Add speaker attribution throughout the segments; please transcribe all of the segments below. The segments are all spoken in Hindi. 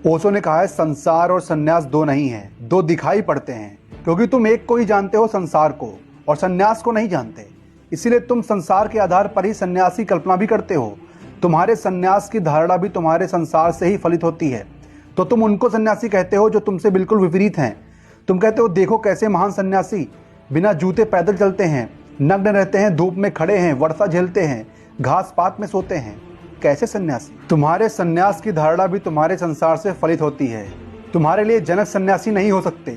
Speaker 1: ओशो ने कहा है संसार और सन्यास दो नहीं है, दो दिखाई पड़ते हैं, क्योंकि तुम एक को ही जानते हो संसार को और सन्यास को नहीं जानते। इसीलिए तुम संसार के आधार पर ही सन्यास की कल्पना भी करते हो। तुम्हारे सन्यास की धारणा भी तुम्हारे संसार से ही फलित होती है। तो तुम उनको सन्यासी कहते हो जो तुमसे बिल्कुल विपरीत हैं। तुम कहते हो देखो कैसे महान सन्यासी बिना जूते पैदल चलते हैं, नग्न रहते हैं, धूप में खड़े हैं, वर्षा झेलते हैं, घास पात में सोते हैं। कैसे सन्यासी? तुम्हारे सन्यास की धारणा भी तुम्हारे संसार से फलित होती है। तुम्हारे लिए जनक सन्यासी नहीं हो सकते,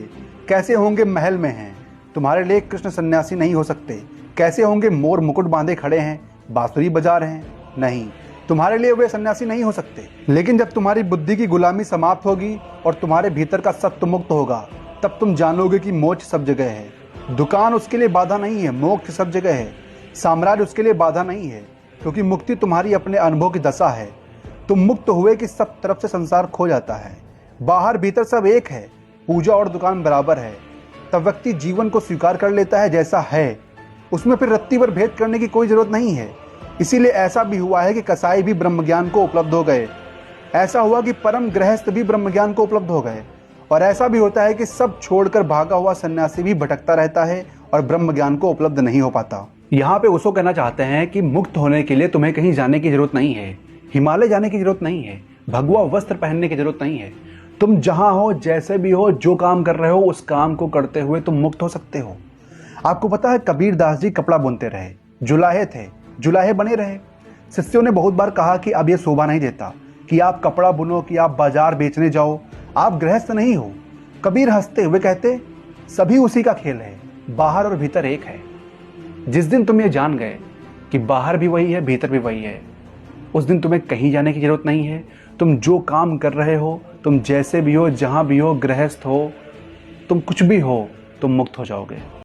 Speaker 1: कैसे होंगे महल में हैं। तुम्हारे लिए कृष्ण सन्यासी नहीं हो सकते, कैसे होंगे मोर मुकुट बांधे खड़े हैं, बांसुरी बजा रहे हैं। नहीं, तुम्हारे लिए वे सन्यासी नहीं हो सकते। लेकिन जब तुम्हारी बुद्धि की गुलामी समाप्त होगी और तुम्हारे भीतर का सत्व मुक्त होगा, तब तुम जानोगे कि मोक्ष सब जगह है। दुकान उसके लिए बाधा नहीं है, मोक्ष सब जगह है। साम्राज्य उसके लिए बाधा नहीं है, क्योंकि मुक्ति तुम्हारी अपने अनुभव की दशा है। तुम मुक्त हुए कि सब तरफ से संसार खो जाता है। बाहर भीतर सब एक है, पूजा और दुकान बराबर है। तब व्यक्ति जीवन को स्वीकार कर लेता है जैसा है, उसमें फिर रत्ती भर भेद करने की कोई जरूरत नहीं है। इसीलिए ऐसा भी हुआ है कि कसाई भी ब्रह्मज्ञान को उपलब्ध हो गए। ऐसा हुआ कि परम गृहस्थ भी ब्रह्मज्ञान को उपलब्ध हो गए। और ऐसा भी होता है कि सब छोड़कर भागा हुआ सन्यासी भी भटकता रहता है और ब्रह्मज्ञान को उपलब्ध नहीं हो पाता।
Speaker 2: यहाँ पे ओशो कहना चाहते हैं कि मुक्त होने के लिए तुम्हें कहीं जाने की जरूरत नहीं है, हिमालय जाने की जरूरत नहीं है, भगवा वस्त्र पहनने की जरूरत नहीं है। तुम जहां हो, जैसे भी हो, जो काम कर रहे हो, उस काम को करते हुए तुम मुक्त हो सकते हो। आपको पता है कबीर दास जी कपड़ा बुनते रहे, जुलाहे थे, जुलाहे बने रहे। शिष्यों ने बहुत बार कहा कि अब यह शोभा नहीं देता कि आप कपड़ा बुनो, कि आप बाजार बेचने जाओ, आप गृहस्थ नहीं हो। कबीर हंसते हुए कहते सभी उसी का खेल है, बाहर और भीतर एक है। जिस दिन तुम ये जान गए कि बाहर भी वही है, भीतर भी वही है, उस दिन तुम्हें कहीं जाने की जरूरत नहीं है। तुम जो काम कर रहे हो, तुम जैसे भी हो, जहां भी हो, गृहस्थ हो, तुम कुछ भी हो, तुम मुक्त हो जाओगे।